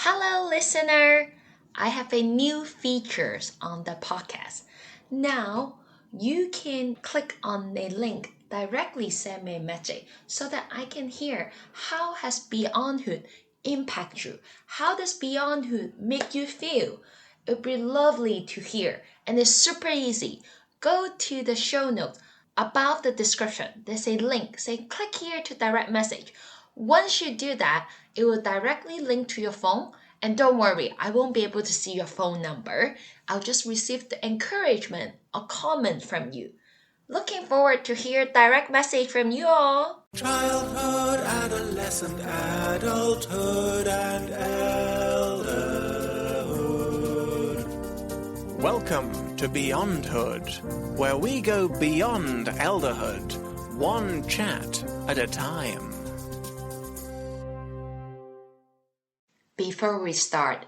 Hello, listener! I have a new features on the podcast. Now, you can click on a link, directly send me a message so that I can hear how has Beyondhood impact you? How does Beyondhood make you feel? It would be lovely to hear, and it's super easy. Go to the show notes. Above the description, there's a link. Say, click here to direct message. Once you do that, it will directly link to your phone. And don't worry, I won't be able to see your phone number. I'll just receive the encouragement or comment from you. Looking forward to hear direct message from you all. Childhood, adolescent, adulthood, and elderhood. Welcome to Beyondhood, where we go beyond elderhood, one chat at a time. Before we start,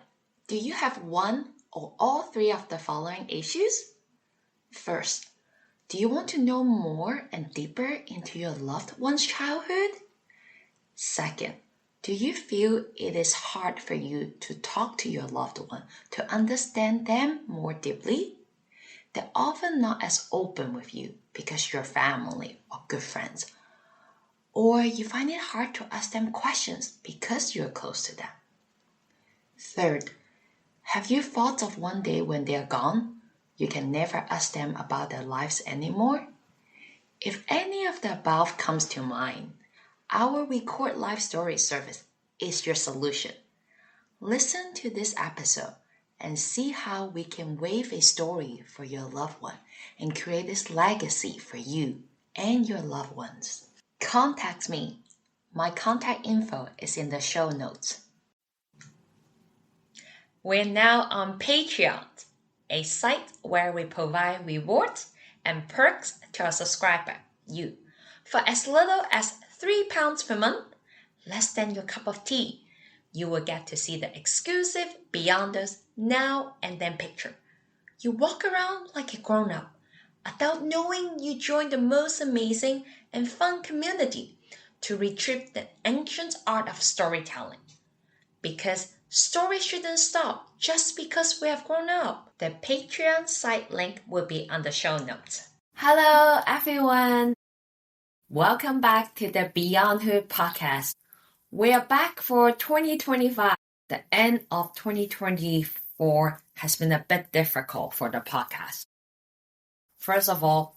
do you have one or all three of the following issues? First, do you want to know more and deeper into your loved one's childhood? Second, do you feel it is hard for you to talk to your loved one to understand them more deeply? They're often not as open with you because you're family or good friends. Or you find it hard to ask them questions because you're close to them. Third, have you thought of one day when they're gone, you can never ask them about their lives anymore? If any of the above comes to mind, our Record Life Story service is your solution. Listen to this episode and see how we can weave a story for your loved one and create this legacy for you and your loved ones. Contact me. My contact info is in the show notes. We're now on Patreon, a site where we provide rewards and perks to our subscriber, you. For as little as £3 per month, less than your cup of tea, you will get to see the exclusive Beyonders Now and Then picture. You walk around like a grown-up, without knowing you joined the most amazing and fun community to retrieve the ancient art of storytelling. Because stories shouldn't stop just because we have grown up. The Patreon site link will be on the show notes. Hello, everyone. Welcome back to the Beyondhood podcast. We are back for 2025. The end of 2024 has been a bit difficult for the podcast. First of all,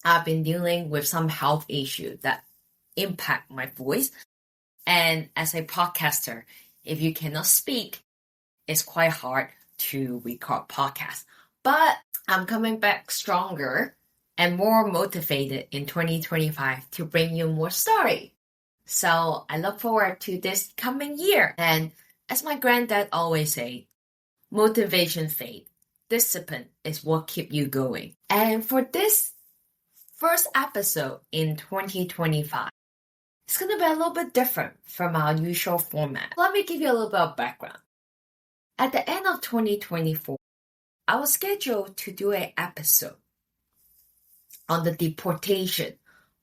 I've been dealing with some health issues that impact my voice. And as a podcaster, if you cannot speak, it's quite hard to record podcasts. But I'm coming back stronger and more motivated in 2025 to bring you more story. So I look forward to this coming year. And as my granddad always say, motivation fades. Discipline is what keeps you going. And for this first episode in 2025, it's going to be a little bit different from our usual format. Let me give you a little bit of background. At the end of 2024, I was scheduled to do an episode on the deportation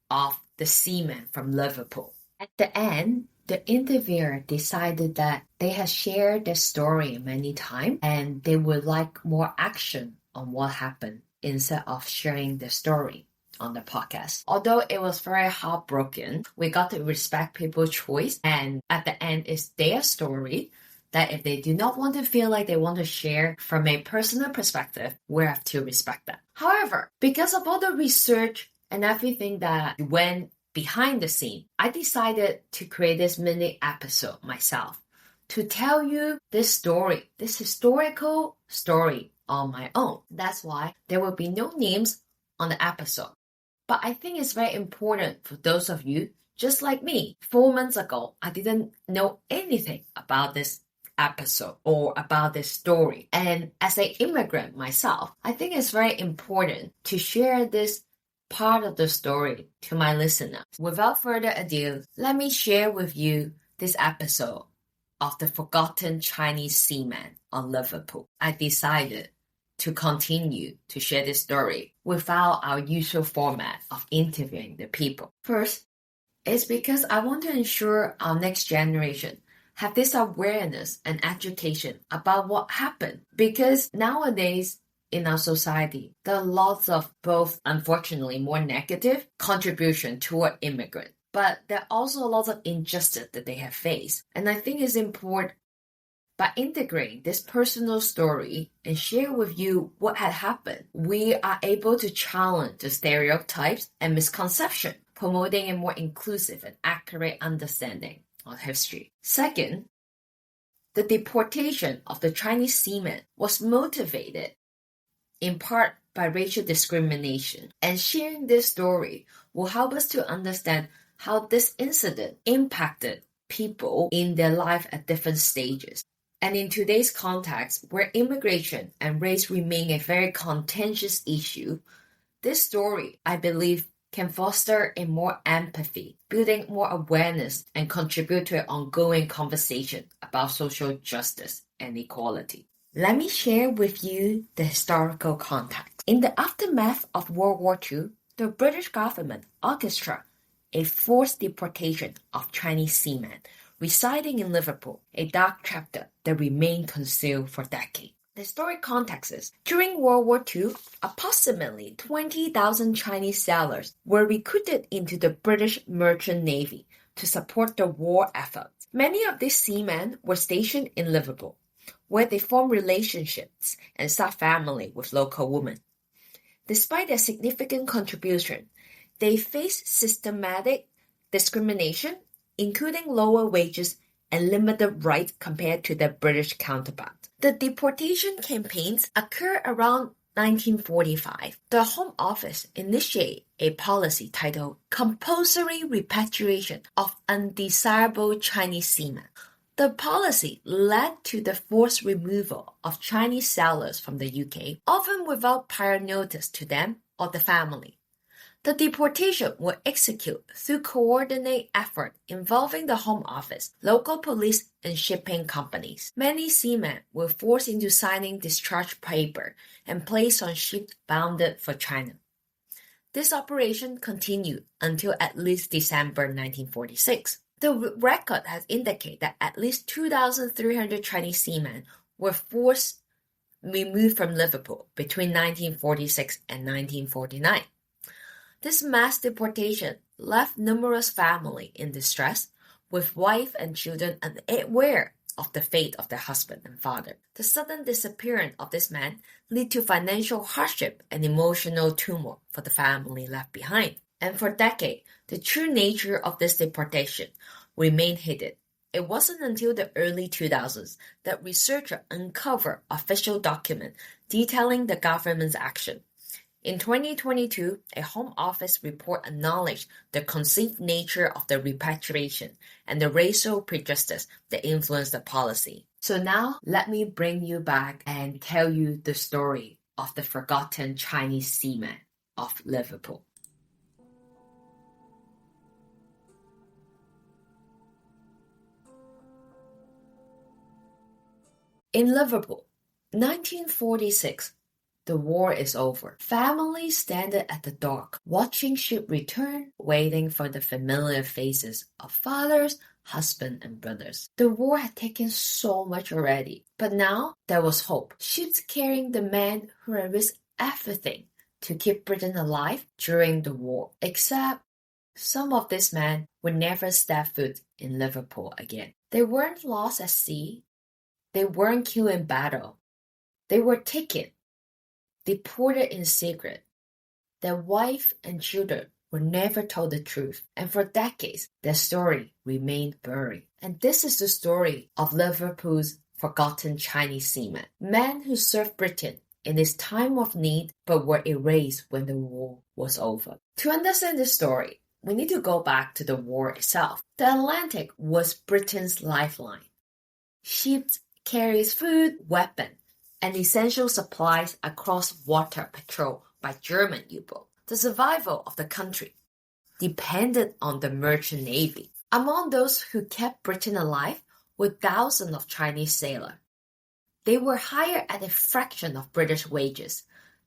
of the Seamen from Liverpool. At the end, the interviewer decided that they had shared their story many times and they would like more action on what happened instead of sharing the story on the podcast. Although it was very heartbroken, we got to respect people's choice, and at the end it's their story that if they do not want to feel like they want to share from a personal perspective, we have to respect that. However, because of all the research and everything that went behind the scene, I decided to create this mini episode myself to tell you this story, this historical story on my own. That's why there will be no names on the episode. But I think it's very important for those of you, just like me. 4 months ago, I didn't know anything about this episode or about this story. And as an immigrant myself, I think it's very important to share this part of the story to my listeners. Without further ado, let me share with you this episode of the forgotten Chinese seaman on Liverpool. I decided to continue to share this story without our usual format of interviewing the people. First, it's because I want to ensure our next generation have this awareness and education about what happened. Because nowadays, in our society, there are lots of both, unfortunately, more negative contribution toward immigrants. But there are also lots of injustice that they have faced. And I think it's important by integrating this personal story and share with you what had happened, we are able to challenge the stereotypes and misconceptions, promoting a more inclusive and accurate understanding of history. Second, the deportation of the Chinese seamen was motivated in part by racial discrimination, and sharing this story will help us to understand how this incident impacted people in their life at different stages. And in today's context, where immigration and race remain a very contentious issue, this story, I believe, can foster a more empathy, building more awareness, and contribute to an ongoing conversation about social justice and equality. Let me share with you the historical context. In the aftermath of World War II, the British government orchestrated a forced deportation of Chinese seamen residing in Liverpool, a dark chapter that remained concealed for decades. The historic context is, during World War II, approximately 20,000 Chinese sailors were recruited into the British Merchant Navy to support the war effort. Many of these seamen were stationed in Liverpool, where they formed relationships and start family with local women. Despite their significant contribution, they faced systematic discrimination, including lower wages and limited rights compared to their British counterparts. The deportation campaigns occurred around 1945. The Home Office initiated a policy titled Compulsory Repatriation of Undesirable Chinese Seamen. The policy led to the forced removal of Chinese sailors from the UK, often without prior notice to them or the family. The deportation was executed through coordinated effort involving the Home Office, local police, and shipping companies. Many seamen were forced into signing discharge paper and placed on ships bounded for China. This operation continued until at least December 1946. The record has indicated that at least 2,300 Chinese seamen were forced removed from Liverpool between 1946 and 1949. This mass deportation left numerous families in distress, with wife and children unaware of the fate of their husband and father. The sudden disappearance of this man led to financial hardship and emotional turmoil for the family left behind. And for decades, the true nature of this deportation remained hidden. It wasn't until the early 2000s that researchers uncovered official documents detailing the government's action. In 2022, a Home Office report acknowledged the conceived nature of the repatriation and the racial prejudice that influenced the policy. So now, let me bring you back and tell you the story of the forgotten Chinese seamen of Liverpool. In Liverpool, 1946, the war is over. Families stand at the dock, watching ship return, waiting for the familiar faces of fathers, husbands, and brothers. The war had taken so much already, but now there was hope. Ships carrying the men who had risked everything to keep Britain alive during the war, except some of these men would never step foot in Liverpool again. They weren't lost at sea. They weren't killed in battle. They were taken, deported in secret. Their wife and children were never told the truth, and for decades their story remained buried. And this is the story of Liverpool's forgotten Chinese seamen, men who served Britain in its time of need but were erased when the war was over. To understand this story, we need to go back to the war itself. The Atlantic was Britain's lifeline. Ships carried food, weapons, and essential supplies across water patrolled by German U-boats. The survival of the country depended on the merchant navy. Among those who kept Britain alive were thousands of Chinese sailors. They were hired at a fraction of British wages.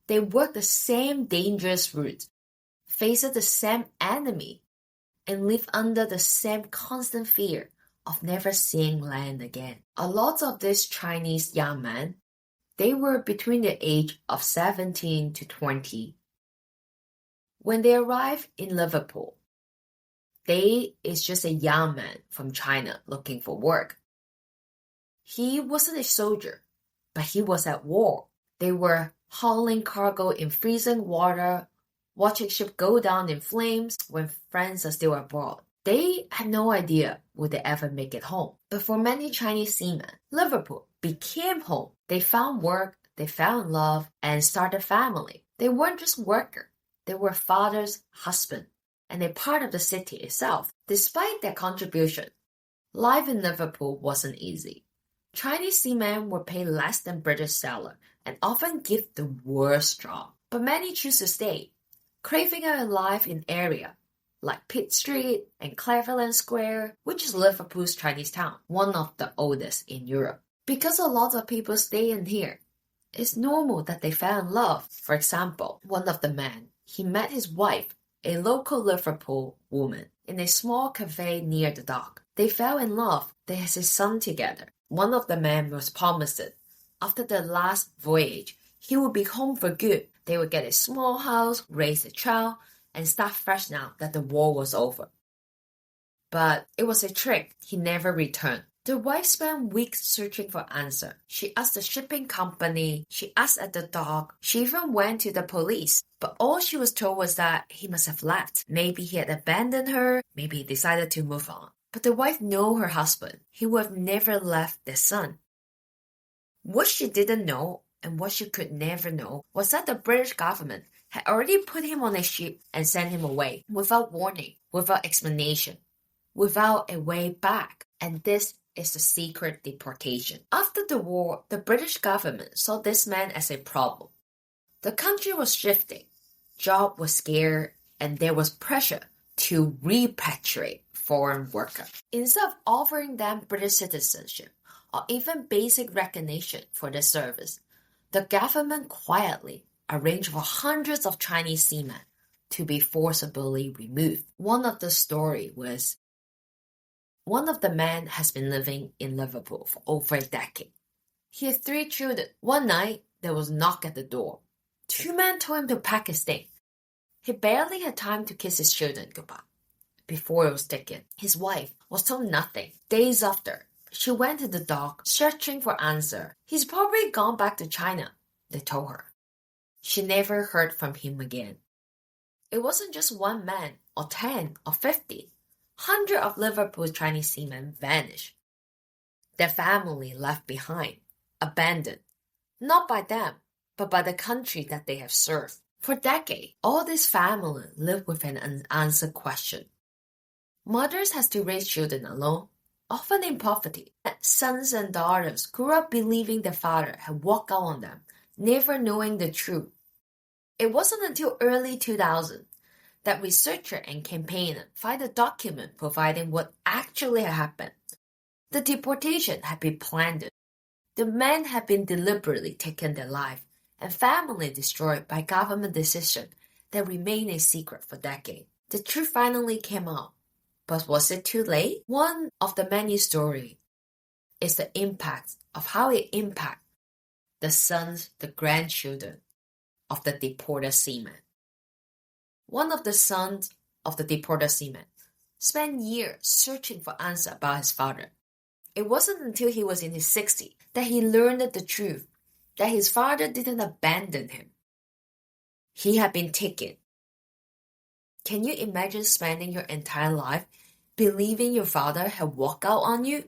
They worked the same dangerous routes, faced the same enemy, and lived under the same constant fear of never seeing land again. A lot of these Chinese young men, they were between the age of 17 to 20. When they arrived in Liverpool, they is just a young man from China looking for work. He wasn't a soldier, but he was at war. They were hauling cargo in freezing water, watching ship go down in flames when friends are still abroad. They had no idea would they ever make it home. But for many Chinese seamen, Liverpool became home. They found work, they found love, and started a family. They weren't just workers. They were fathers, husbands, and a part of the city itself. Despite their contribution, life in Liverpool wasn't easy. Chinese seamen were paid less than British sailors and often give the worst job. But many choose to stay, craving a life in area like Pitt Street and Cleveland Square, which is Liverpool's Chinese town, one of the oldest in Europe. Because a lot of people stay in here, it's normal that they fell in love. For example, one of the men, he met his wife, a local Liverpool woman, in a small cafe near the dock. They fell in love. They had a son together. One of the men was promised that after the last voyage, he would be home for good. They would get a small house, raise a child, and start fresh now that the war was over. But it was a trick. He never returned. The wife spent weeks searching for answer. She asked the shipping company, she asked at the dock, she even went to the police. But all she was told was that he must have left. Maybe he had abandoned her, maybe he decided to move on. But the wife knew her husband. He would have never left their son. What she didn't know, and what she could never know, was that the British government had already put him on a ship and sent him away, without warning, without explanation, without a way back. And this is the secret deportation. After the war, the British government saw this man as a problem. The country was shifting, jobs were scarce, and there was pressure to repatriate foreign workers. Instead of offering them British citizenship or even basic recognition for their service, the government quietly arranged for hundreds of Chinese seamen to be forcibly removed. One of the story was one of the men has been living in Liverpool for over a decade. He had 3 children. One night, there was a knock at the door. 2 men told him to pack his things. He barely had time to kiss his children goodbye before it was taken. His wife was told nothing. Days after, she went to the dock searching for answer. He's probably gone back to China, they told her. She never heard from him again. It wasn't just 1 man, or 10, or 50. Hundreds of Liverpool Chinese seamen vanished. Their family left behind, abandoned, not by them, but by the country that they have served. For decades, all this family lived with an unanswered question. Mothers had to raise children alone, often in poverty. Sons and daughters grew up believing their father had walked out on them, never knowing the truth. It wasn't until early 2000 that researcher and campaigner find a document providing what actually had happened. The deportation had been planned. The men had been deliberately taken their life, and family destroyed by government decision that remained a secret for decades. The truth finally came out, but was it too late? One of the many stories is the impact of how it impacts the sons, the grandchildren of the deported seamen. One of the sons of the deported seamen spent years searching for answers about his father. It wasn't until he was in his 60s that he learned the truth, that his father didn't abandon him. He had been taken. Can you imagine spending your entire life believing your father had walked out on you,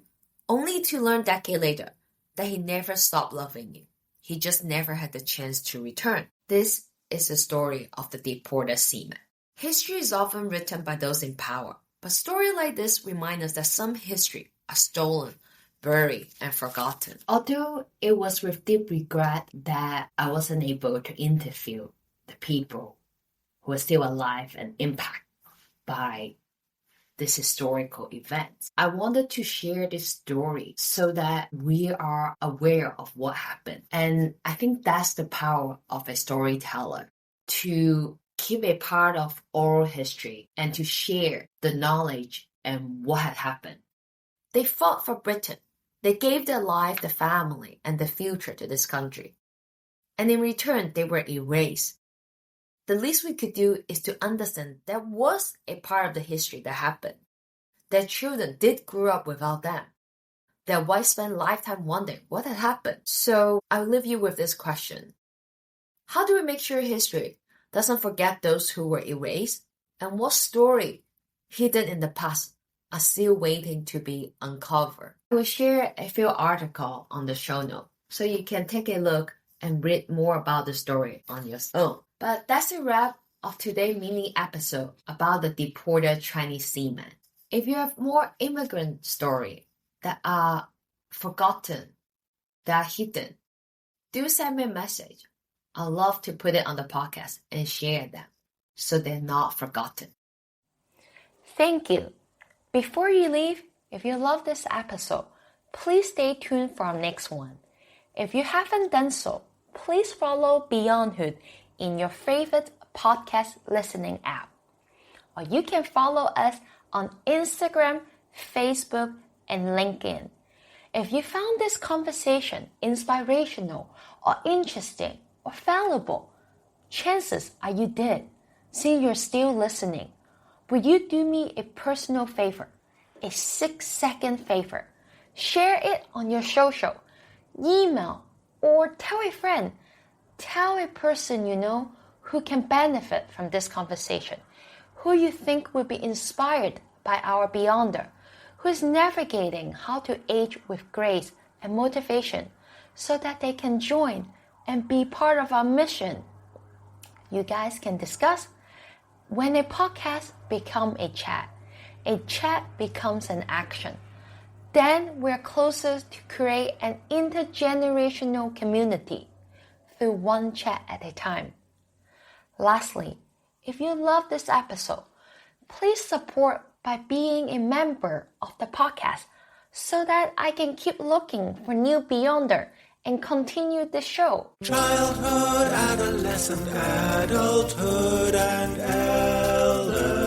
only to learn decades later that he never stopped loving you? He just never had the chance to return. This is the story of the deported seaman. History is often written by those in power, but stories like this remind us that some history are stolen, buried, and forgotten. Although it was with deep regret that I wasn't able to interview the people who are still alive and impacted by this historical event, I wanted to share this story so that we are aware of what happened. And I think that's the power of a storyteller, to keep a part of oral history and to share the knowledge and what had happened. They fought for Britain. They gave their life, the family, and the future to this country. And in return, they were erased. The least we could do is to understand that was a part of the history that happened. Their children did grow up without them. Their wives spent lifetime wondering what had happened. So I'll leave you with this question. How do we make sure history doesn't forget those who were erased? And what story hidden in the past are still waiting to be uncovered? I will share a few articles on the show notes so you can take a look and read more about the story on your own. But that's a wrap of today's mini episode about the deported Chinese seamen. If you have more immigrant stories that are forgotten, that are hidden, do send me a message. I'd love to put it on the podcast and share them so they're not forgotten. Thank you. Before you leave, if you love this episode, please stay tuned for our next one. If you haven't done so, please follow Beyond Hood in your favorite podcast listening app. Or you can follow us on Instagram, Facebook, and LinkedIn. If you found this conversation inspirational or interesting or valuable, chances are you did, since you're still listening. Would you do me a personal favor, a 6-second favor? Share it on your social, email, or tell a friend. Tell a person you know who can benefit from this conversation, who you think will be inspired by our Beyonder, who is navigating how to age with grace and motivation so that they can join and be part of our mission. You guys can discuss. When a podcast becomes a chat becomes an action. Then we're closer to create an intergenerational community through one chat at a time. Lastly, if you love this episode, please support by being a member of the podcast so that I can keep looking for new Beyonder and continue the show. Childhood, adolescent, adulthood, and elder.